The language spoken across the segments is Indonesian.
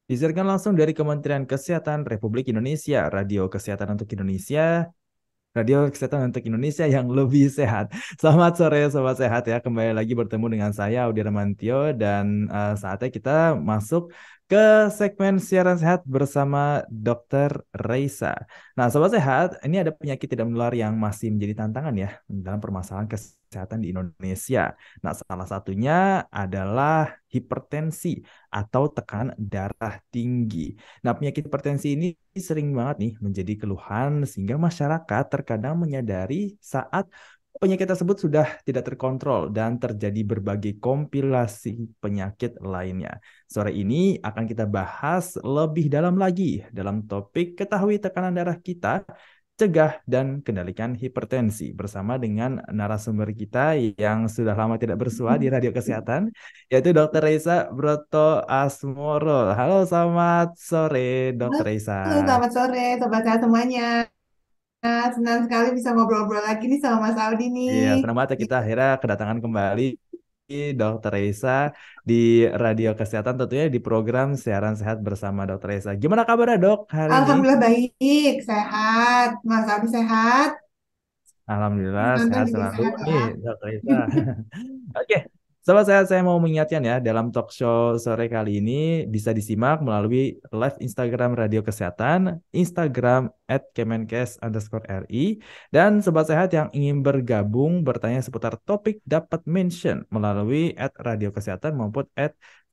Disiarkan langsung dari Kementerian Kesehatan Republik Indonesia, Radio Kesehatan untuk Indonesia, Radio Kesehatan untuk Indonesia yang lebih sehat. Selamat sore Sobat Sehat ya, kembali lagi bertemu dengan saya Audi Ramantio dan saatnya kita masuk ke segmen siaran sehat bersama Dr. Reisa. Nah Sobat Sehat, ini ada penyakit tidak menular yang masih menjadi tantangan ya dalam permasalahan kesehatan di Indonesia. Nah salah satunya adalah hipertensi atau tekanan darah tinggi. Nah, penyakit hipertensi ini sering banget nih menjadi keluhan sehingga masyarakat terkadang menyadari saat penyakit tersebut sudah tidak terkontrol dan terjadi berbagai kompilasi penyakit lainnya. Sore ini akan kita bahas lebih dalam lagi dalam topik ketahui tekanan darah kita, cegah dan kendalikan hipertensi bersama dengan narasumber kita yang sudah lama tidak bersua di Radio Kesehatan, yaitu Dr. Reisa Broto Asmoro. Halo, selamat sore, Dr. Reisa. Halo, selamat sore, sobat sehat semuanya. Senang sekali bisa ngobrol-ngobrol lagi nih sama Mas Audi nih. Iya, senang banget ya kita akhirnya kedatangan kembali Dr. Reisa di Radio Kesehatan, tentunya di program Siaran Sehat bersama Dr. Reisa. Gimana kabarnya, Dok, hari ini? Alhamdulillah baik, sehat. Mas Audi sehat, Alhamdulillah Mas Anton sehat juga selalu sehat nih, ya. Dr. Reisa. Oke, sobat saya mau mengingatkan ya, dalam talk show sore kali ini bisa disimak melalui live Instagram Radio Kesehatan, Instagram @kemenkes_ri, dan sobat sehat yang ingin bergabung bertanya seputar topik dapat mention melalui @Radio Kesehatan maupun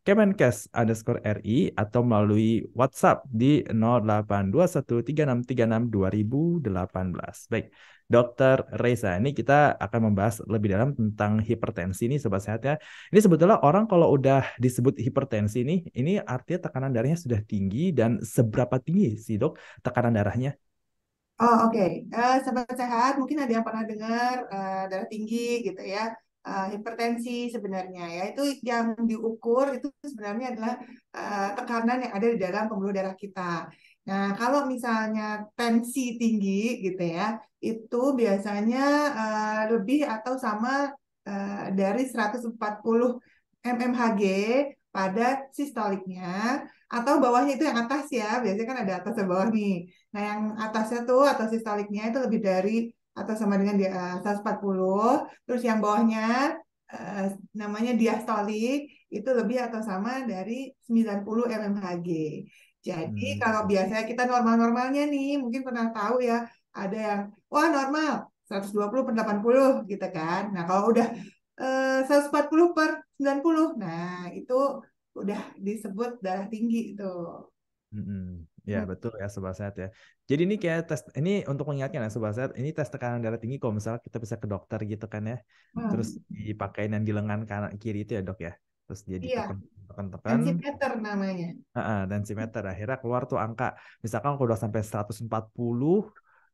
@kemenkes_ri atau melalui WhatsApp di 082136362018. Baik. Dokter Reza, ini kita akan membahas lebih dalam tentang hipertensi nih Sobat Sehat ya. Ini sebetulnya orang kalau udah disebut hipertensi nih, ini artinya tekanan darahnya sudah tinggi dan seberapa tinggi sih dok tekanan darahnya? Oh, oke. Sobat sehat, mungkin ada yang pernah dengar darah tinggi gitu ya. Hipertensi sebenarnya ya itu yang diukur itu sebenarnya adalah tekanan yang ada di dalam pembuluh darah kita. Nah, kalau misalnya tensi tinggi gitu ya, itu biasanya lebih atau sama dari 140 mmHg pada sistoliknya atau bawahnya itu yang atas ya, biasanya kan ada atas dan bawah nih. Nah, yang atasnya tuh atau sistoliknya itu lebih dari atau sama dengan di 140, terus yang bawahnya eh, namanya diastolik itu lebih atau sama dari 90 mmHg. Jadi kalau Hmm. biasanya kita normal-normalnya nih, mungkin pernah tahu ya, ada yang wah normal 120 per 80 gitu kan. Nah, kalau udah 140 per 90, nah itu udah disebut darah tinggi itu. Mm-mm. Ya betul ya Sobat Sehat ya. Jadi ini kayak tes, ini untuk mengingatkan ya Sobat Sehat, ini tes tekanan darah tinggi kalau misalnya kita bisa ke dokter gitu kan ya. Terus Hmm, dipakein yang di lengan kanan kiri itu ya dok ya. Terus dia iya, ditekan tekan tekan, tensimeter namanya. densimeter akhirnya keluar tuh angka. Misalkan kalau udah sampai 140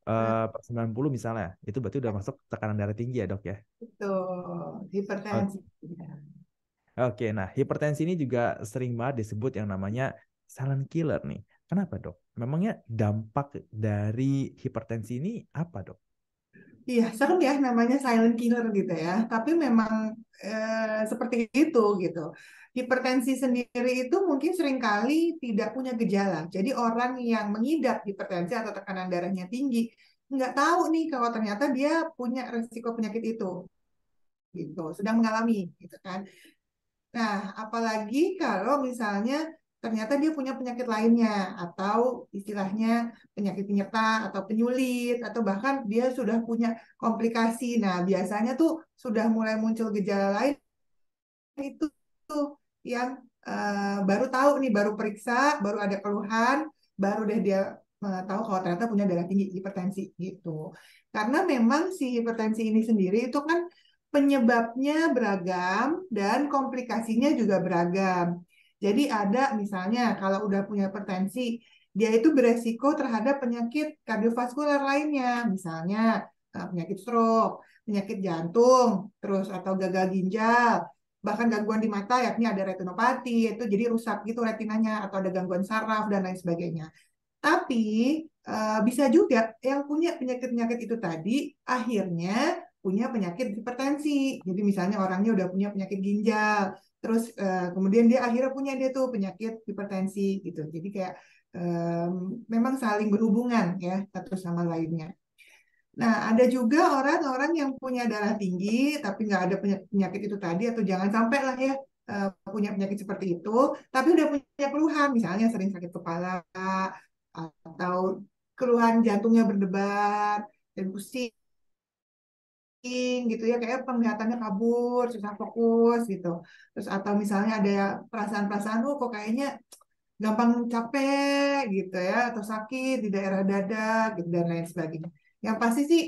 Nah, per 90 misalnya, itu berarti udah masuk tekanan darah tinggi ya dok ya. itu O- hipertensi. Oke, nah hipertensi ini juga sering banget disebut yang namanya silent killer nih. Kenapa dok? Memangnya dampak dari hipertensi ini apa dok? Iya, serem ya namanya silent killer gitu ya. Tapi memang seperti itu gitu. Hipertensi sendiri itu mungkin seringkali tidak punya gejala. Jadi orang yang mengidap hipertensi atau tekanan darahnya tinggi nggak tahu nih kalau ternyata dia punya resiko penyakit itu gitu, sedang mengalami gitu kan. Nah, apalagi kalau misalnya ternyata dia punya penyakit lainnya atau istilahnya penyakit penyerta atau penyulit atau bahkan dia sudah punya komplikasi. Nah, biasanya tuh sudah mulai muncul gejala lain itu tuh yang baru tahu nih, baru periksa, baru ada keluhan, baru deh dia tahu kalau ternyata punya darah tinggi hipertensi gitu. Karena memang si hipertensi ini sendiri itu kan penyebabnya beragam dan komplikasinya juga beragam. Jadi ada misalnya kalau udah punya hipertensi, dia itu beresiko terhadap penyakit kardiovaskular lainnya, misalnya penyakit stroke, penyakit jantung, terus atau gagal ginjal, bahkan gangguan di mata yakni ada retinopati itu jadi rusak gitu retinanya atau ada gangguan saraf dan lain sebagainya. Tapi bisa juga yang punya penyakit-penyakit itu tadi akhirnya punya penyakit hipertensi. Jadi misalnya orangnya udah punya penyakit ginjal, Terus kemudian dia akhirnya punya dia tuh penyakit hipertensi gitu. Jadi kayak memang saling berhubungan ya satu sama lainnya. Nah, ada juga orang-orang yang punya darah tinggi tapi nggak ada penyakit itu tadi, atau jangan sampai lah ya punya penyakit seperti itu, tapi udah punya keluhan, misalnya sering sakit kepala atau keluhan jantungnya berdebar dan pusing gitu ya, kayak penglihatannya kabur, susah fokus gitu. Terus atau misalnya ada perasaan-perasaan, oh kok kayaknya gampang capek gitu ya, atau sakit di daerah dada gitu dan lain sebagainya. Yang pasti sih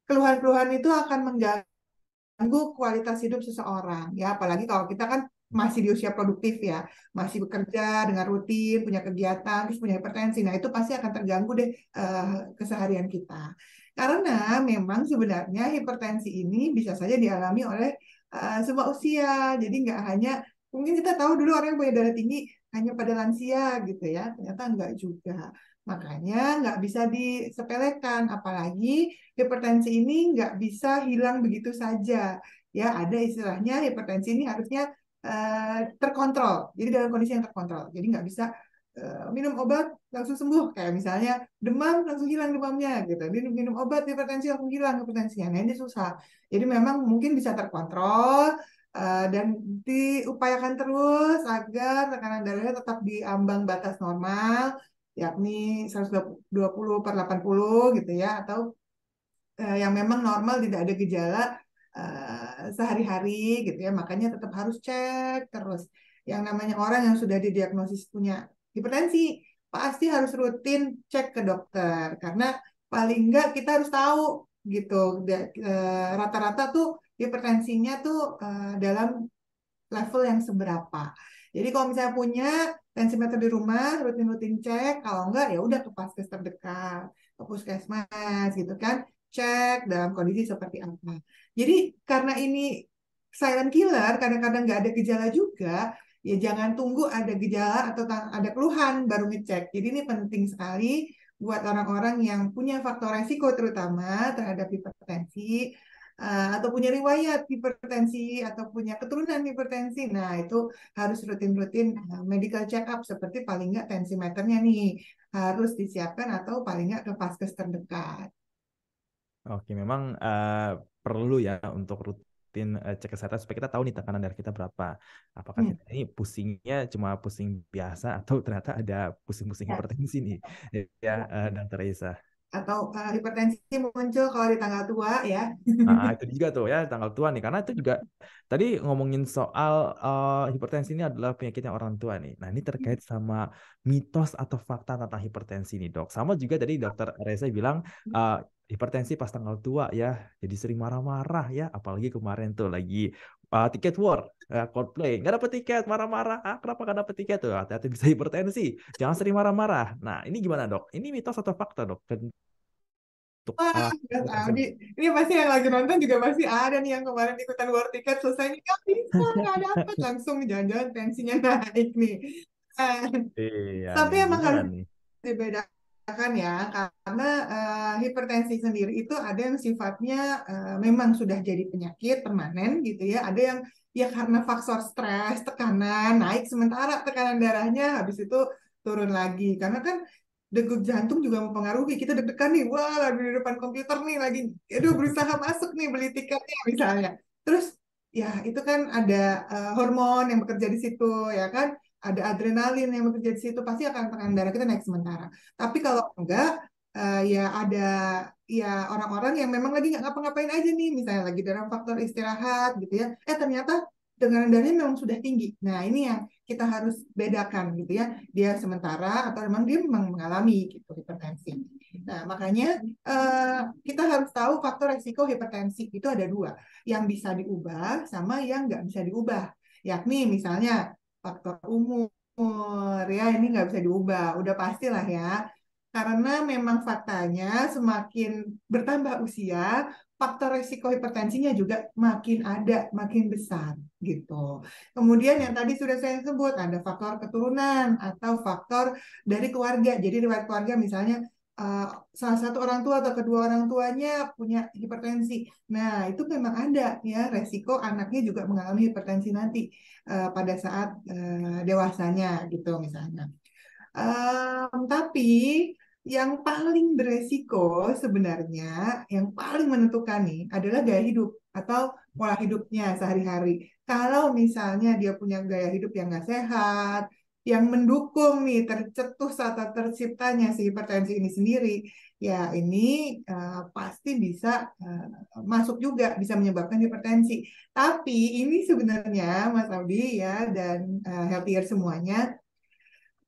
keluhan-keluhan itu akan mengganggu kualitas hidup seseorang ya, apalagi kalau kita kan masih di usia produktif ya, masih bekerja dengan rutin, punya kegiatan, terus punya hipertensi. Nah, itu pasti akan terganggu deh keseharian kita. Karena memang sebenarnya hipertensi ini bisa saja dialami oleh semua usia. Jadi nggak hanya, mungkin kita tahu dulu orang yang punya darah tinggi hanya pada lansia gitu ya, ternyata enggak juga. Makanya nggak bisa disepelekan, apalagi hipertensi ini nggak bisa hilang begitu saja. Ya, ada istilahnya hipertensi ini harusnya terkontrol. Jadi dalam kondisi yang terkontrol. Jadi nggak bisa minum obat langsung sembuh. Kayak misalnya demam langsung hilang demamnya gitu. Dia minum obat hipertensi langsung hilang hipertensinya. Nah, ini susah. Jadi memang mungkin bisa terkontrol dan diupayakan terus agar tekanan darahnya tetap di ambang batas normal, yakni 120/80 gitu ya, atau yang memang normal, tidak ada gejala sehari-hari gitu ya, makanya tetap harus cek terus. Yang namanya orang yang sudah didiagnosis punya hipertensi pasti harus rutin cek ke dokter, karena paling enggak kita harus tahu gitu rata-rata tuh hipertensinya tuh dalam level yang seberapa. Jadi kalau misalnya punya tensimeter di rumah, rutin-rutin cek. Kalau enggak, ya udah ke vaskes terdekat, ke puskesmas gitu kan. Cek dalam kondisi seperti apa. Jadi karena ini silent killer, kadang-kadang nggak ada gejala juga, ya jangan tunggu ada gejala atau ada keluhan baru ngecek. Jadi ini penting sekali buat orang-orang yang punya faktor resiko terutama terhadap hipertensi, atau punya riwayat hipertensi atau punya keturunan hipertensi. Nah, itu harus rutin-rutin medical check up, seperti paling nggak tensimeternya nih harus disiapkan atau paling nggak ke vaskes terdekat. Oke, memang perlu ya untuk rutin cek kesehatan supaya kita tahu nih tekanan darah kita berapa. Apakah Hmm, kita ini pusingnya cuma pusing biasa atau ternyata ada pusing-pusing ya, hipertensi nih, ya, ya. Dokter Isa. Atau hipertensi muncul kalau di tanggal tua ya. Nah, itu juga tuh ya tanggal tua nih, karena itu juga tadi ngomongin soal hipertensi ini adalah penyakitnya orang tua nih. Nah, ini terkait sama mitos atau fakta tentang hipertensi nih, Dok. Sama juga tadi Dokter Reza bilang uh, hipertensi pas tanggal tua ya, jadi sering marah-marah ya, apalagi kemarin tuh lagi tiket war, Coldplay, nggak dapet tiket, marah-marah. Ah, kenapa nggak dapet tiket tuh? Hati-hati bisa hipertensi, jangan sering marah-marah. Nah, ini gimana, Dok? Ini mitos atau fakta, Dok? Untuk Wah, nggak tahu hipertensi. ini pasti yang lagi nonton juga pasti ada nih yang kemarin ikutan war tiket, selesai nih nggak bisa, nggak dapat, langsung jangan-jangan tensinya naik nih. Eh, Iya Tapi nih, emang gimana harus nih? dibedakan ya, karena hipertensi sendiri itu ada yang sifatnya memang sudah jadi penyakit permanen gitu ya, ada yang ya karena faktor stres, tekanan naik sementara tekanan darahnya, habis itu turun lagi. Karena kan degup jantung juga mempengaruhi, kita deg-degan nih, wah lagi di depan komputer nih, lagi aduh berusaha masuk nih beli tiketnya misalnya. Terus ya itu kan ada hormon yang bekerja di situ ya kan, ada adrenalin yang bekerja di situ, pasti akan tekanan darah kita naik sementara. Tapi kalau enggak, ya ada ya orang-orang yang memang lagi nggak ngapa-ngapain aja nih, misalnya lagi dalam faktor istirahat gitu ya, ternyata tekanan darahnya memang sudah tinggi. Nah, ini yang kita harus bedakan gitu ya, dia sementara atau memang dia memang mengalami gitu hipertensi. Nah, makanya kita harus tahu faktor resiko hipertensi itu ada dua, yang bisa diubah sama yang nggak bisa diubah. Yakni misalnya faktor umur ya, ini nggak bisa diubah, udah pastilah ya. Karena memang faktanya semakin bertambah usia, faktor risiko hipertensinya juga makin ada, makin besar gitu. Kemudian yang tadi sudah saya sebut, ada faktor keturunan atau faktor dari keluarga. Jadi riwayat keluarga misalnya uh, salah satu orang tua atau kedua orang tuanya punya hipertensi. Nah, itu memang ada ya resiko anaknya juga mengalami hipertensi nanti pada saat dewasanya gitu misalnya. Tapi yang paling beresiko sebenarnya, yang paling menentukan nih adalah gaya hidup atau pola hidupnya sehari-hari. Kalau misalnya dia punya gaya hidup yang nggak sehat, yang mendukung nih tercetus atau terciptanya si hipertensi ini sendiri, ya ini pasti bisa masuk juga, bisa menyebabkan hipertensi. Tapi ini sebenarnya Mas Audi ya dan healthier semuanya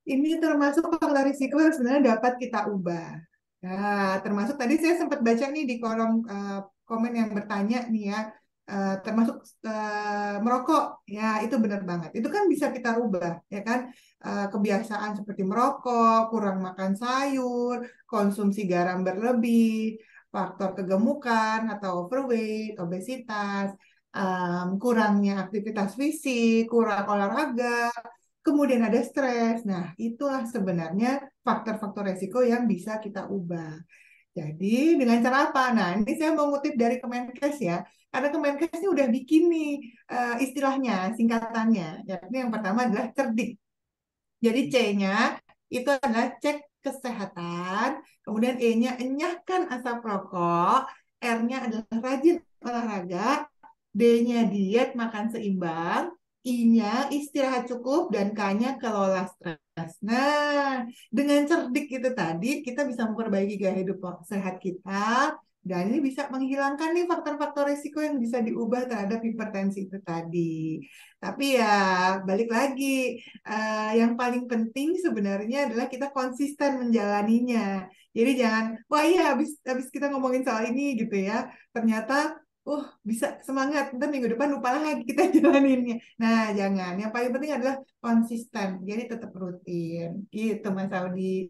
ini termasuk faktor risiko yang sebenarnya dapat kita ubah. Nah, termasuk tadi saya sempat baca nih di kolom komen yang bertanya nih ya, termasuk merokok, ya itu benar banget. Itu kan bisa kita ubah, ya kan? Kebiasaan seperti merokok, kurang makan sayur, konsumsi garam berlebih, faktor kegemukan atau overweight, obesitas, kurangnya aktivitas fisik, kurang olahraga, kemudian ada stres. Nah, itulah sebenarnya faktor-faktor resiko yang bisa kita ubah. Jadi, dengan cara apa? Nah, ini saya mau ngutip dari Kemenkes ya. Karena Kemenkes ini udah bikin nih istilahnya, singkatannya. Yakni yang pertama adalah cerdik. Jadi C-nya itu adalah cek kesehatan, kemudian E-nya enyahkan asap rokok, R-nya adalah rajin olahraga, D-nya diet makan seimbang, I-nya istirahat cukup, dan K-nya kelola stres. Nah, dengan cerdik itu tadi, kita bisa memperbaiki gaya hidup sehat kita, dan ini bisa menghilangkan nih faktor-faktor risiko yang bisa diubah terhadap hipertensi itu tadi. Tapi ya, balik lagi, yang paling penting sebenarnya adalah kita konsisten menjalaninya. Jadi jangan, wah iya habis kita ngomongin soal ini gitu ya, ternyata bisa semangat, ntar minggu depan lupa lagi kita jalaninnya. Nah, jangan. Yang paling penting adalah konsisten. Jadi tetap rutin. Gitu, Mas Audi.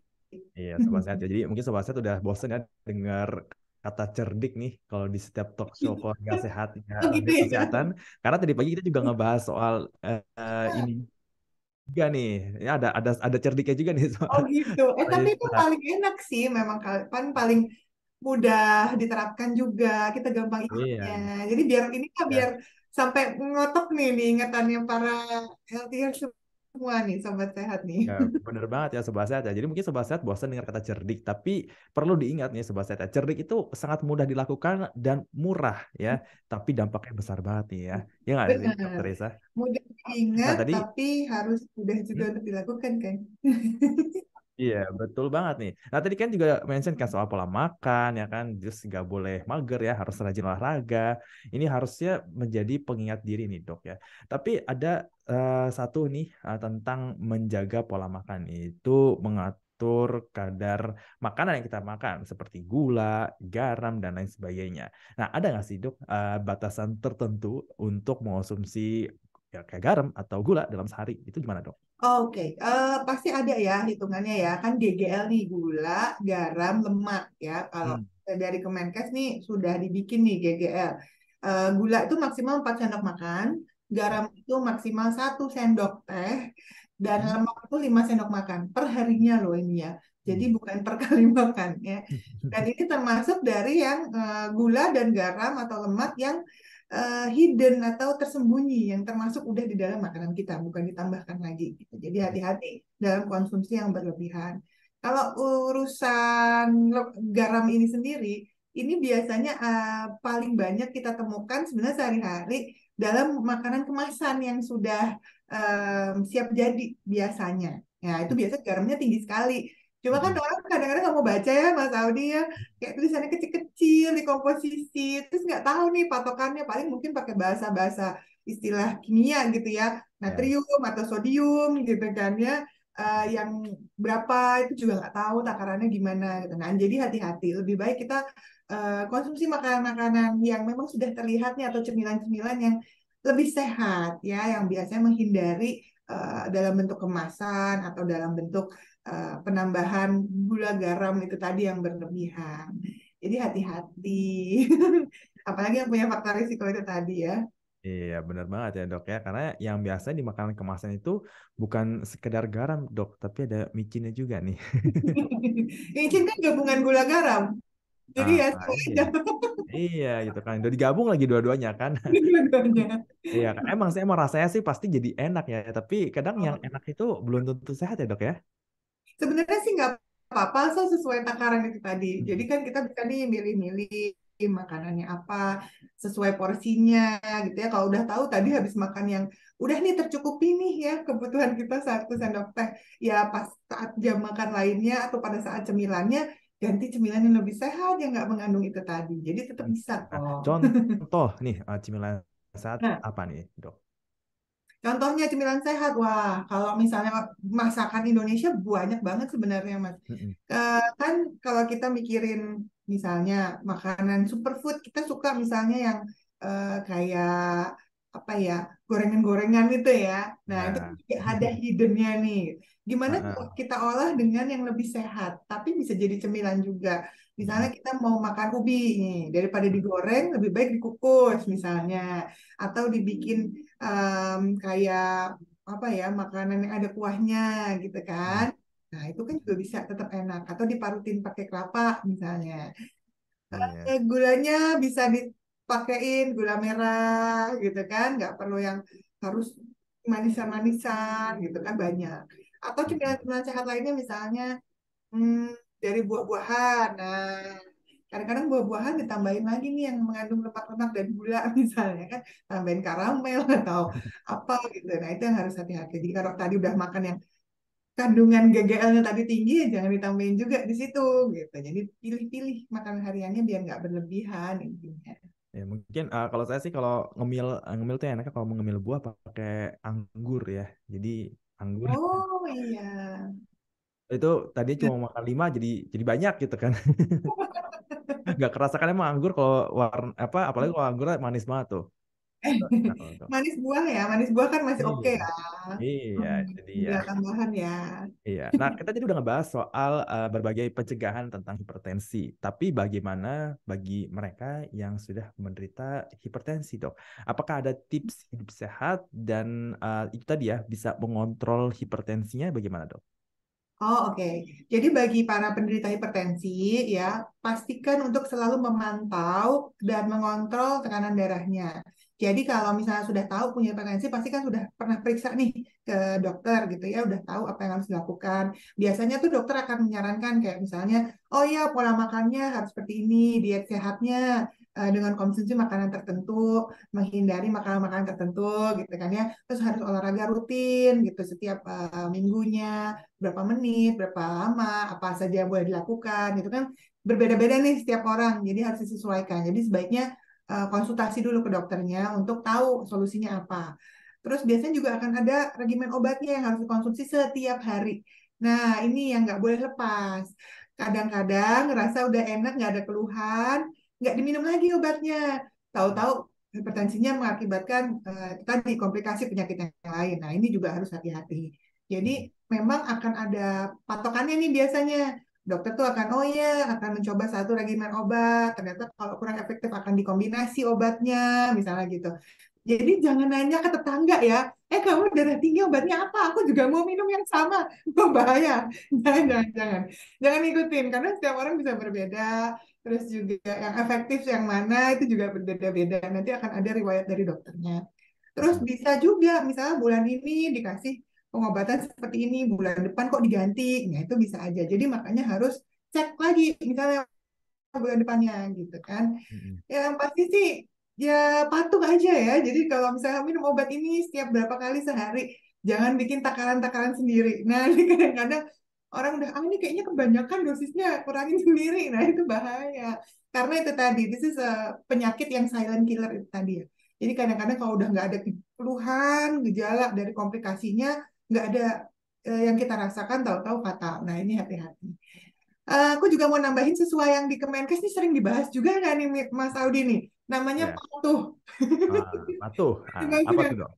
Iya, sobat sehat. Ya. Jadi mungkin sobat sehat udah bosen ya dengar kata cerdik nih kalau di setiap talk show keluarga sehat ya, Oh gitu radio ya. kesehatan. Karena tadi pagi kita juga ngebahas soal ini juga nih. Ya ada cerdiknya juga nih soal Oh gitu. Tapi itu cerita. paling enak sih, memang kan paling mudah diterapkan juga. Kita gampang Iya, ingatnya. Jadi biar ini kan biar ya. sampai ngotok nih ingatannya para healthier semua nih, sobat sehat nih. Ya, bener banget ya sobat sehat ya. Jadi mungkin sobat sehat bosan dengar kata cerdik, tapi perlu diingat nih sobat sehat ya. Cerdik itu sangat mudah dilakukan dan murah ya, tapi dampaknya besar banget nih ya. Ya nggak sih, Benar. Dokter Risa? Mudah Nah diingat, tadi, tapi harus mudah juga hmm? untuk dilakukan kan. Iya, betul banget nih. Nah, tadi kan juga mention kan soal pola makan, ya kan, just nggak boleh mager ya, harus rajin olahraga. Ini harusnya menjadi pengingat diri nih, dok ya. Tapi ada satu nih tentang menjaga pola makan itu mengatur kadar makanan yang kita makan, seperti gula, garam, dan lain sebagainya. Nah, ada nggak sih, dok, batasan tertentu untuk mengonsumsi ya, kayak garam atau gula dalam sehari? Itu gimana, dok? Oke, pasti ada ya hitungannya ya. Kan GGL nih, gula, garam, lemak ya. Kalau Hmm. dari Kemenkes nih sudah dibikin nih GGL. Gula itu maksimal 4 sendok makan, garam itu maksimal 1 sendok teh, dan Hmm. lemak itu 5 sendok makan per harinya loh ini ya. Jadi Hmm. bukan per kali makan ya. Dan ini termasuk dari yang gula dan garam atau lemak yang hidden atau tersembunyi yang termasuk udah di dalam makanan kita, bukan ditambahkan lagi gitu. Jadi hati-hati dalam konsumsi yang berlebihan. Kalau urusan garam ini sendiri, ini biasanya paling banyak kita temukan sebenarnya sehari-hari dalam makanan kemasan yang sudah siap jadi biasanya. Ya, itu biasanya garamnya tinggi sekali. Cuma kan Hmm. orang kadang-kadang nggak mau baca ya Mas Audi ya, kayak tulisannya kecil-kecil di komposisi, terus nggak tahu nih patokannya, paling mungkin pakai bahasa-bahasa istilah kimia gitu ya, Ya. natrium atau sodium gitu kan ya. Yang berapa itu juga nggak tahu takarannya gimana gitu. Nah, jadi hati-hati, lebih baik kita konsumsi makanan-makanan yang memang sudah terlihat nih atau cemilan-cemilan yang lebih sehat ya, yang biasanya menghindari dalam bentuk kemasan atau dalam bentuk penambahan gula garam itu tadi yang berlebihan. Jadi hati-hati. Apalagi yang punya faktor risiko itu tadi ya. Iya, benar banget ya dok ya. Karena yang biasa di makanan kemasan itu bukan sekedar garam dok, tapi ada micinnya juga nih. Micin kan gabungan gula garam. Jadi ya sama Iya, aja iya gitu kan. Udah digabung lagi dua-duanya kan. dua-duanya. Iya kan. Emang rasanya sih pasti jadi enak ya. Tapi kadang yang Oh, enak itu belum tentu sehat ya dok ya. sebenarnya sih nggak apa-apa, asal sesuai takaran itu tadi. Jadi Hmm. kan kita bisa nih milih-milih makanannya apa, sesuai porsinya gitu ya. Kalau udah tahu tadi habis makan yang udah nih tercukupi nih ya kebutuhan kita 1 sendok teh. Ya pas saat jam makan lainnya atau pada saat cemilannya ganti cemilan yang lebih sehat yang nggak mengandung itu tadi. Jadi tetap bisa Nah, kok. contoh nih cemilan saat Nah, apa nih dok? contohnya cemilan sehat, wah kalau misalnya masakan Indonesia banyak banget sebenarnya Mas. Mm-mm. Kan kalau kita mikirin misalnya makanan superfood, kita suka misalnya yang kayak apa ya, gorengan-gorengan itu ya. Nah itu Ya. juga ada hiddennya nih. Gimana kalau Heeh. kita olah dengan yang lebih sehat, tapi bisa jadi cemilan juga. Misalnya Mm-mm. kita mau makan ubi nih, daripada digoreng lebih baik dikukus misalnya, atau dibikin kayak apa ya, makanan yang ada kuahnya gitu kan. Mm. Nah, itu kan juga bisa tetap enak. Atau diparutin pakai kelapa misalnya. Iya. Gulanya bisa dipakein gula merah gitu kan. Nggak perlu yang harus manisan-manisan gitu kan banyak. Atau Mm-mm. cemilan-cemilan sehat lainnya misalnya hmm, dari buah-buahan. Nah, kadang-kadang buah-buahan ditambahin lagi nih yang mengandung lemak-lemak dan gula misalnya kan. Tambahin karamel atau apa gitu. Nah, itu yang harus hati-hati. Jadi kalau tadi udah makan yang kandungan GGL-nya tadi tinggi ya jangan ditambahin juga di situ gitu. Jadi pilih-pilih makanan hariannya biar nggak berlebihan intinya. Ya mungkin kalau saya sih kalau ngemil tuh enaknya kalau mau ngemil buah pakai anggur ya. Jadi anggur Oh iya. itu tadi cuma makan 5 jadi banyak gitu kan. Nggak kerasa kan emang anggur kalau warna apa apalagi kalau anggurnya manis banget tuh. Nah, kalau tuh. Manis buah ya, manis buah kan masih oke Iya. ya. Iya, itu dia. Gula tambahan ya. Iya. Nah, kita jadi udah ngebahas soal berbagai pencegahan tentang hipertensi. Tapi bagaimana bagi mereka yang sudah menderita hipertensi, Dok? Apakah ada tips hidup sehat dan itu tadi ya bisa mengontrol hipertensinya bagaimana, Dok? Oh, oke. Jadi bagi para penderita hipertensi ya, pastikan untuk selalu memantau dan mengontrol tekanan darahnya. Jadi kalau misalnya sudah tahu punya hipertensi, pasti kan sudah pernah periksa nih ke dokter gitu ya, udah tahu apa yang harus dilakukan. Biasanya tuh dokter akan menyarankan kayak misalnya, oh ya pola makannya harus seperti ini, diet sehatnya dengan konsumsi makanan tertentu, menghindari makanan-makanan tertentu gitu kan ya. Terus harus olahraga rutin gitu setiap minggunya berapa menit, berapa lama, apa saja yang boleh dilakukan, itu kan berbeda-beda nih setiap orang, jadi harus disesuaikan. Jadi sebaiknya konsultasi dulu ke dokternya untuk tahu solusinya apa. Terus biasanya juga akan ada regimen obatnya yang harus dikonsumsi setiap hari. Nah, ini yang nggak boleh lepas. Kadang-kadang ngerasa udah enak, nggak ada keluhan, nggak diminum lagi obatnya. Tahu-tahu hipertensinya mengakibatkan tadi komplikasi penyakit yang lain. Nah, ini juga harus hati-hati. Jadi memang akan ada patokannya nih biasanya. Dokter tuh akan, oh ya, akan mencoba satu regimen obat. Ternyata kalau kurang efektif akan dikombinasi obatnya, misalnya gitu. Jadi jangan nanya ke tetangga ya, kamu darah tinggi obatnya apa? Aku juga mau minum yang sama. Itu bahaya. Jangan, jangan, jangan. Jangan ikutin, karena setiap orang bisa berbeda. Terus juga yang efektif yang mana itu juga berbeda-beda. Nanti akan ada riwayat dari dokternya. Terus bisa juga, misalnya bulan ini dikasih pengobatan seperti ini, bulan depan kok diganti. Nah, itu bisa aja. Jadi makanya harus cek lagi, misalnya bulan depannya gitu kan. Ya, yang pasti sih ya patuh aja ya. Jadi kalau misalnya minum obat ini setiap berapa kali sehari, jangan bikin takaran-takaran sendiri. Nah, ini kadang-kadang orang udah, ini kayaknya kebanyakan dosisnya, kurangin sendiri. Nah, itu bahaya. Karena itu tadi, this is penyakit yang silent killer itu tadi ya. Jadi kadang-kadang kalau udah nggak ada keluhan, gejala dari komplikasinya, nggak ada yang kita rasakan, tahu-tahu fatal. Nah, ini hati-hati. Aku juga mau nambahin sesuai yang di Kemenkes ini sering dibahas juga nggak nih Mas Audi nih. Namanya Ya. patuh. Patuh. Dibahas Apa juga. tuh, Dok?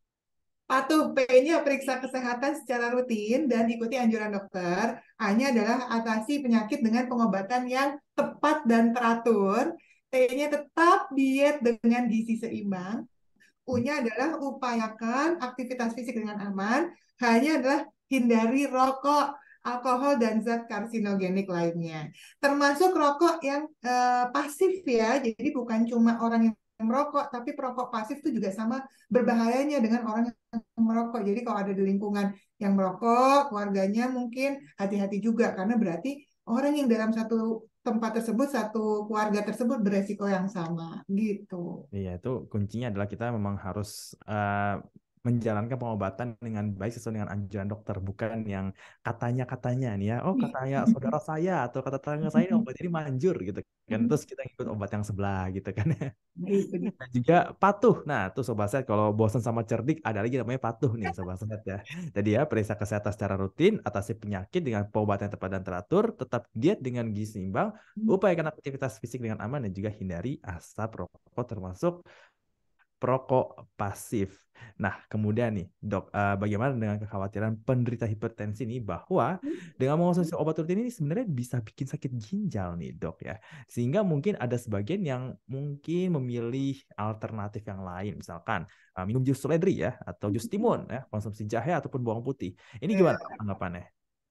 Patuh, P-nya periksa kesehatan secara rutin dan ikuti anjuran dokter. A-nya adalah atasi penyakit dengan pengobatan yang tepat dan teratur. T-nya tetap diet dengan gizi seimbang. U-nya adalah upayakan aktivitas fisik dengan aman, hanya adalah hindari rokok, alkohol, dan zat karsinogenik lainnya. Termasuk rokok yang pasif ya, jadi bukan cuma orang yang merokok, tapi perokok pasif itu juga sama berbahayanya dengan orang yang merokok. Jadi kalau ada di lingkungan yang merokok, keluarganya mungkin hati-hati juga, karena berarti orang yang dalam satu tempat tersebut, satu keluarga tersebut beresiko yang sama, gitu. Iya, itu kuncinya adalah kita memang harus menjalankan pengobatan dengan baik sesuai dengan anjuran dokter, bukan yang katanya-katanya nih ya, oh katanya saudara saya atau kata tetangga saya ini obat ini manjur gitu kan, terus kita ikut obat yang sebelah gitu kan. Gitu, gitu. Dan juga patuh. Nah, tuh Sobat Set, kalau bosan sama cerdik, ada lagi namanya patuh nih Sobat Set ya. Jadi ya, periksa kesehatan secara rutin, atasi penyakit dengan pengobatan yang tepat dan teratur, tetap diet dengan gizi seimbang, upayakan aktivitas fisik dengan aman, dan juga hindari asap rokok termasuk perokok pasif. Nah, kemudian nih, dok, bagaimana dengan kekhawatiran penderita hipertensi nih bahwa dengan mengonsumsi obat rutin ini sebenarnya bisa bikin sakit ginjal nih, dok ya. Sehingga mungkin ada sebagian yang mungkin memilih alternatif yang lain, misalkan minum jus seledri ya, atau jus timun ya, konsumsi jahe ataupun bawang putih. Ini gimana anggapannya?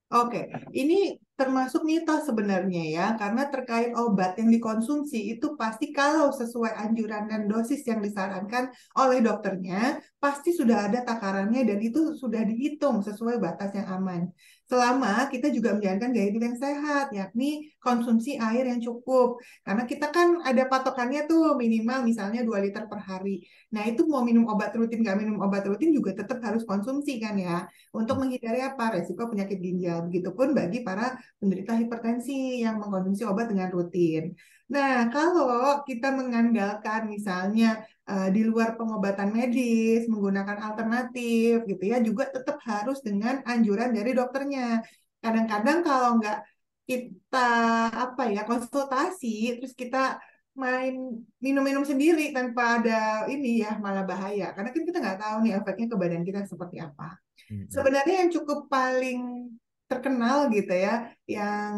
Oke, ini termasuk mitos sebenarnya ya, karena terkait obat yang dikonsumsi itu pasti kalau sesuai anjuran dan dosis yang disarankan oleh dokternya, pasti sudah ada takarannya dan itu sudah dihitung sesuai batas yang aman. Selama kita juga menjalankan gaya hidup yang sehat, yakni konsumsi air yang cukup. Karena kita kan ada patokannya tuh minimal misalnya 2 liter per hari. Nah itu mau minum obat rutin, nggak minum obat rutin juga tetap harus konsumsi kan ya untuk menghindari apa? Resiko penyakit ginjal. Begitupun bagi para penderita hipertensi yang mengkonsumsi obat dengan rutin. Nah, kalau kita mengandalkan misalnya di luar pengobatan medis, menggunakan alternatif gitu ya, juga tetap harus dengan anjuran dari dokternya. Kadang-kadang kalau nggak kita apa ya konsultasi, terus kita main minum-minum sendiri tanpa ada ini ya malah bahaya karena kan kita nggak tahu nih efeknya ke badan kita seperti apa. Mm-mm. Sebenarnya yang cukup paling terkenal gitu ya, yang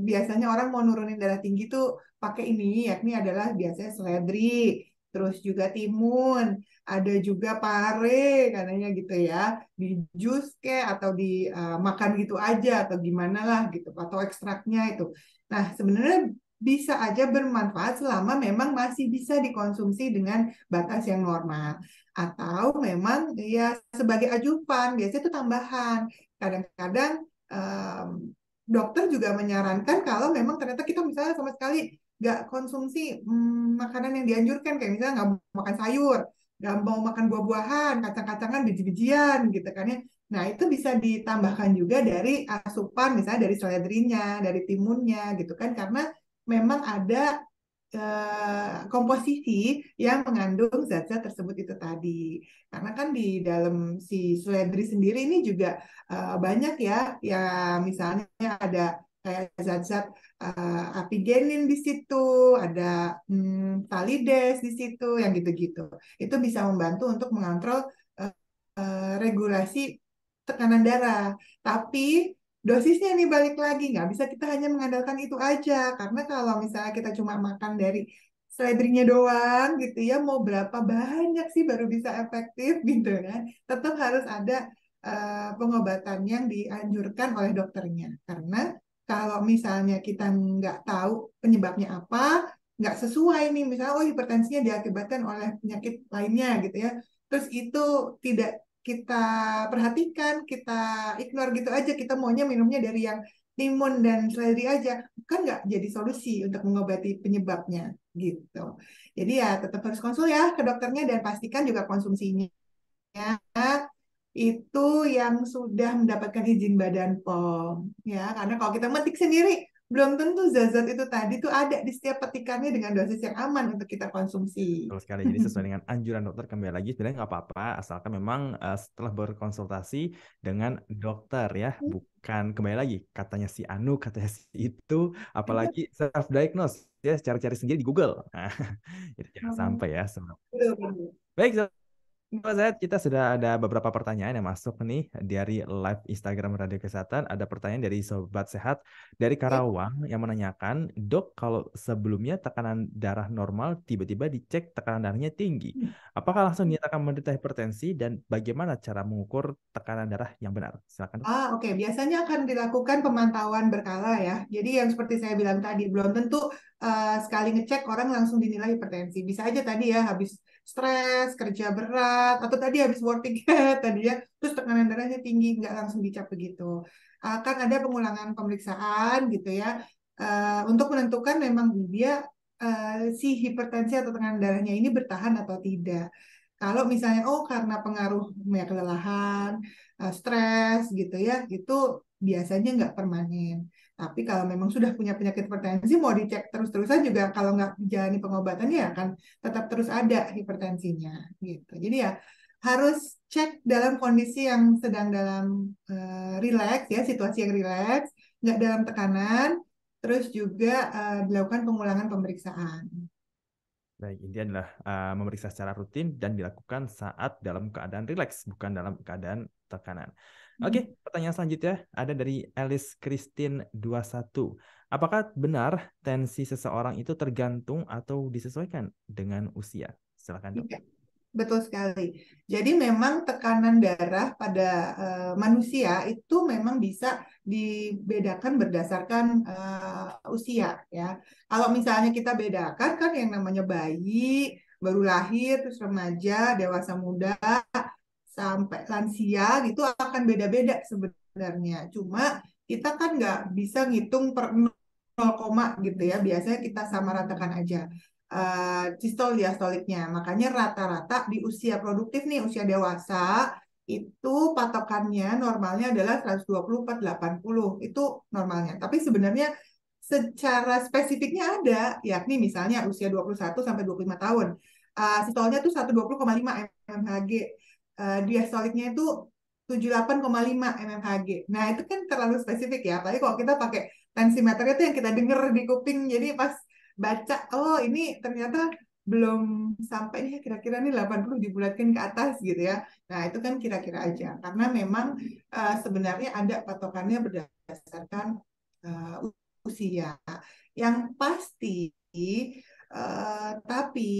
biasanya orang mau nurunin darah tinggi tuh pakai ini, yakni adalah biasanya seledri, terus juga timun, ada juga pare katanya gitu ya, di jus kayak atau dimakan gitu aja atau gimana lah gitu, atau ekstraknya itu. Nah, sebenarnya bisa aja bermanfaat selama memang masih bisa dikonsumsi dengan batas yang normal atau memang ya sebagai ajupan biasanya itu tambahan kadang-kadang em, dokter juga menyarankan kalau memang ternyata kita misalnya sama sekali nggak konsumsi makanan yang dianjurkan kayak misalnya nggak mau makan sayur nggak mau makan buah-buahan kacang-kacangan biji-bijian gitu kan ya nah itu bisa ditambahkan juga dari asupan misalnya dari seledrinya dari timunnya gitu kan karena memang ada komposisi yang mengandung zat-zat tersebut itu tadi. Karena kan di dalam si seledri sendiri ini juga banyak ya, ya misalnya ada kayak zat-zat apigenin di situ, ada talides di situ, yang gitu-gitu. Itu bisa membantu untuk mengontrol regulasi tekanan darah. Tapi dosisnya nih balik lagi, nggak bisa kita hanya mengandalkan itu aja. Karena kalau misalnya kita cuma makan dari seledrinya doang gitu ya, mau berapa banyak sih baru bisa efektif gitu kan. Tetap harus ada pengobatan yang dianjurkan oleh dokternya. Karena kalau misalnya kita nggak tahu penyebabnya apa, nggak sesuai nih, misalnya oh hipertensinya diakibatkan oleh penyakit lainnya gitu ya. Terus itu tidak kita perhatikan, kita ignore gitu aja, kita maunya minumnya dari yang timun dan seledri aja, kan nggak jadi solusi untuk mengobati penyebabnya gitu. Jadi ya tetap harus konsul ya ke dokternya dan pastikan juga konsumsinya itu yang sudah mendapatkan izin Badan POM ya, karena kalau kita metik sendiri belum tentu zat-zat itu tadi tuh ada di setiap petikannya dengan dosis yang aman untuk kita konsumsi. Betul sekali. Jadi sesuai dengan anjuran dokter kembali lagi sebenarnya nggak apa-apa asalkan memang setelah berkonsultasi dengan dokter ya, bukan kembali lagi katanya si Anu, katanya si itu, apalagi self diagnose ya, cari-cari sendiri di Google. Nah, itu jangan sampai ya. Betul, betul. Baik, Mas Zahid, kita sudah ada beberapa pertanyaan yang masuk nih dari live Instagram Radio Kesehatan. Ada pertanyaan dari Sobat Sehat dari Oke. Karawang yang menanyakan, Dok, kalau sebelumnya tekanan darah normal tiba-tiba dicek tekanan darahnya tinggi, apakah langsung dinyatakan menderita hipertensi dan bagaimana cara mengukur tekanan darah yang benar? Silakan, Dok. Oke. Biasanya akan dilakukan pemantauan berkala ya. Jadi yang seperti saya bilang tadi, belum tentu sekali ngecek orang langsung dinilai hipertensi. Bisa aja tadi ya, habis stres, kerja berat, atau tadi habis working tadi ya, terus tekanan darahnya tinggi, nggak langsung dicap begitu. Akan ada pengulangan pemeriksaan gitu ya, untuk menentukan memang dia si hipertensi atau tekanan darahnya ini bertahan atau tidak. Kalau misalnya, oh karena pengaruh ya, kelelahan, stres gitu ya, itu biasanya nggak permanen. Tapi kalau memang sudah punya penyakit hipertensi, mau dicek terus-terusan juga kalau nggak jalani pengobatannya ya akan tetap terus ada hipertensinya gitu. Jadi ya harus cek dalam kondisi yang sedang dalam rileks ya, situasi yang rileks, nggak dalam tekanan, terus juga dilakukan pengulangan pemeriksaan. Baik, intinya adalah memeriksa secara rutin dan dilakukan saat dalam keadaan rileks, bukan dalam keadaan tekanan. Oke, pertanyaan selanjutnya ada dari Alice Christine 21. Apakah benar tensi seseorang itu tergantung atau disesuaikan dengan usia? Silakan, Dok. Iya. Betul sekali. Jadi memang tekanan darah pada manusia itu memang bisa dibedakan berdasarkan usia ya. Kalau misalnya kita bedakan kan yang namanya bayi, baru lahir, terus remaja, dewasa muda, sampai lansia gitu akan beda-beda sebenarnya. Cuma kita kan nggak bisa ngitung per 0 koma gitu ya. Biasanya kita sama ratakan aja sistol diastoliknya. Makanya rata-rata di usia produktif nih, usia dewasa, itu patokannya normalnya adalah 120 per 80. Itu normalnya. Tapi sebenarnya secara spesifiknya ada, yakni misalnya usia 21 sampai 25 tahun. Sistolnya tuh 120,5 mmHg. Diastoliknya itu 78,5 mmHg. Nah, itu kan terlalu spesifik ya. Apalagi kalau kita pakai tensimeter itu yang kita dengar di kuping. Jadi pas baca, oh ini ternyata belum sampai nih kira-kira nih 80 dibulatkan ke atas gitu ya. Nah, itu kan kira-kira aja. Karena memang sebenarnya ada patokannya berdasarkan usia. Yang pasti, tapi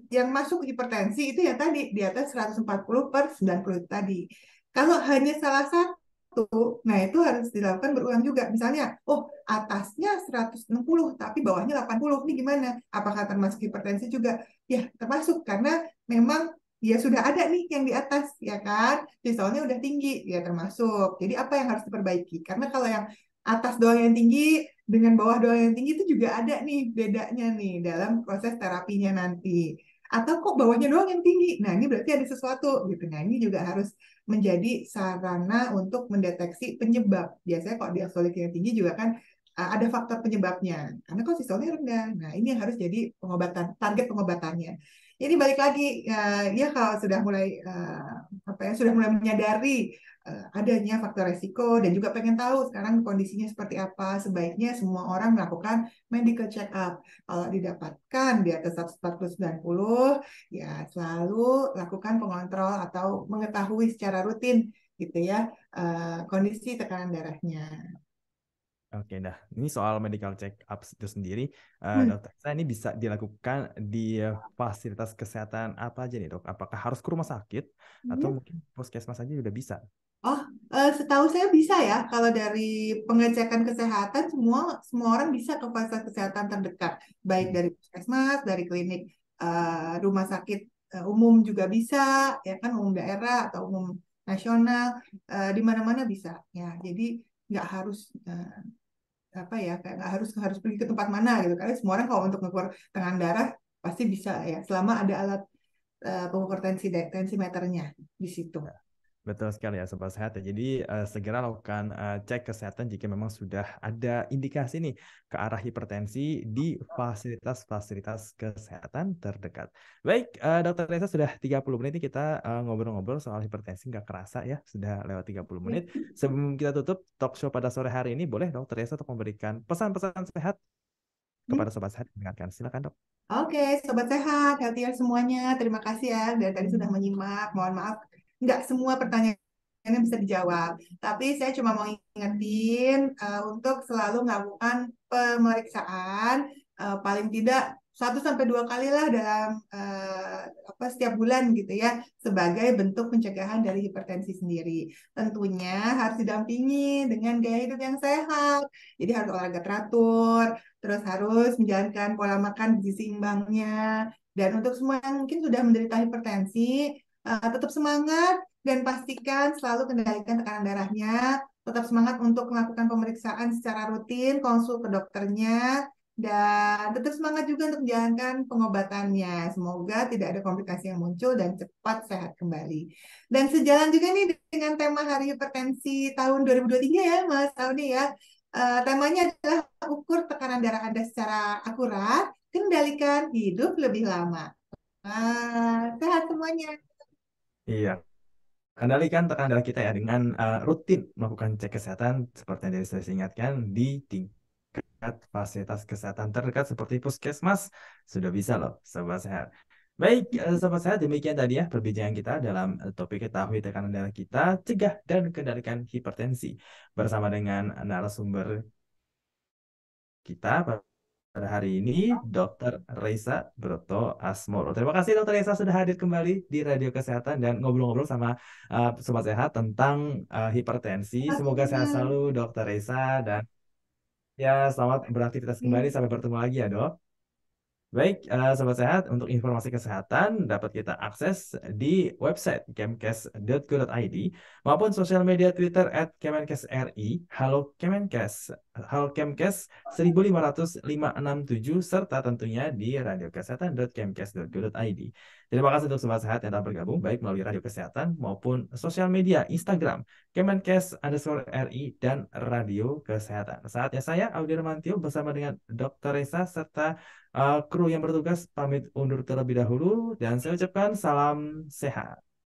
yang masuk hipertensi itu ya tadi di atas 140 per 90 tadi. Kalau hanya salah satu, nah itu harus dilakukan berulang juga. Misalnya, oh atasnya 160 tapi bawahnya 80. Ini gimana? Apakah termasuk hipertensi juga? Ya, termasuk karena memang ya sudah ada nih yang di atas, ya kan? Sistolnya udah tinggi, ya termasuk. Jadi apa yang harus diperbaiki? Karena kalau yang atas doang yang tinggi dengan bawah doang yang tinggi itu juga ada nih bedanya nih dalam proses terapinya nanti. Atau kok bawahnya doang yang tinggi? Nah, ini berarti ada sesuatu gitu. Nah, ini juga harus menjadi sarana untuk mendeteksi penyebab. Biasanya kalau diastolik yang tinggi juga kan ada faktor penyebabnya. Karena kok sistolnya rendah. Nah, ini yang harus jadi pengobatan, target pengobatannya. Jadi balik lagi ya kalau sudah mulai apa ya sudah mulai menyadari adanya faktor resiko dan juga pengen tahu sekarang kondisinya seperti apa, sebaiknya semua orang melakukan medical check up. Kalau didapatkan di atas 140-90, ya selalu lakukan pengontrol atau mengetahui secara rutin gitu ya kondisi tekanan darahnya. Oke, nah ini soal medical check up itu sendiri, Hmm. dokter, saya ini bisa dilakukan di fasilitas kesehatan apa aja nih, Dok? Apakah harus ke rumah sakit atau mungkin puskesmas aja udah bisa? Oh, setahu saya bisa ya. Kalau dari pengecekan kesehatan, semua semua orang bisa ke fasilitas kesehatan terdekat, baik Hmm. dari puskesmas, dari klinik, rumah sakit umum juga bisa, ya kan umum daerah atau umum nasional, di mana-mana bisa. Ya, jadi nggak harus apa ya, kayak nggak harus harus pergi ke tempat mana gitu. Karena semua orang kalau untuk mengukur tekanan darah pasti bisa ya, selama ada alat pengukur tensimeternya di situ. Betul sekali ya Sobat Sehat ya. Jadi segera lakukan cek kesehatan jika memang sudah ada indikasi nih ke arah hipertensi di fasilitas-fasilitas kesehatan terdekat. Baik, Dokter Reza, sudah 30 menit nih kita ngobrol-ngobrol soal hipertensi, nggak kerasa ya sudah lewat 30 menit. Sebelum kita tutup talk show pada sore hari ini, boleh Dokter Reza untuk memberikan pesan-pesan sehat Hmm. kepada Sobat Sehat yang mendengarkan. Silakan, Dok. Oke, sobat sehat, healthier semuanya. Terima kasih ya dari tadi sudah menyimak. Mohon maaf, nggak semua pertanyaannya bisa dijawab. Tapi saya cuma mau ingetin untuk selalu melakukan pemeriksaan paling tidak 1 sampai 2 kali lah dalam setiap bulan gitu ya, sebagai bentuk pencegahan dari hipertensi sendiri. Tentunya harus didampingi dengan gaya hidup yang sehat. Jadi harus olahraga teratur, terus harus menjalankan pola makan gizi seimbangnya. Dan untuk semua yang mungkin sudah menderita hipertensi, tetap semangat dan pastikan selalu kendalikan tekanan darahnya. Tetap semangat untuk melakukan pemeriksaan secara rutin, konsul ke dokternya, dan tetap semangat juga untuk menjalankan pengobatannya. Semoga tidak ada komplikasi yang muncul dan cepat sehat kembali. Dan sejalan juga nih dengan tema Hari Hipertensi tahun 2023 ya, Mas Audi ya. Temanya adalah ukur tekanan darah Anda secara akurat, kendalikan hidup lebih lama. Sehat semuanya. Iya, kendalikan tekanan darah kita ya dengan rutin melakukan cek kesehatan seperti yang tadi saya ingatkan di tingkat fasilitas kesehatan terdekat seperti puskesmas sudah bisa loh sobat sehat. Baik, sobat sehat demikian tadi ya perbincangan kita dalam topik ketahui tekanan darah kita, cegah dan kendalikan hipertensi bersama dengan narasumber kita pada hari ini, Dr. Reza Broto Asmoro. Terima kasih Dr. Reza sudah hadir kembali di Radio Kesehatan dan ngobrol-ngobrol sama Sobat Sehat tentang hipertensi. Semoga sehat Sama-sama. selalu Dr. Reza dan ya selamat beraktivitas kembali. Sampai bertemu lagi ya dok. Baik, Sobat Sehat, untuk informasi kesehatan dapat kita akses di website kemkes.go.id maupun sosial media Twitter @kemenkesri, Halo Kemenkes, Halo Kemkes 15567, serta tentunya di radiokesehatan.kemkes.go.id. Terima kasih untuk Sobat Sehat yang telah bergabung, baik melalui Radio Kesehatan maupun sosial media Instagram Kemenkes_RI dan Radio Kesehatan. Saatnya saya, Audi Romantio, bersama dengan Dr. Reza, serta kru yang bertugas pamit undur terlebih dahulu dan saya ucapkan salam sehat.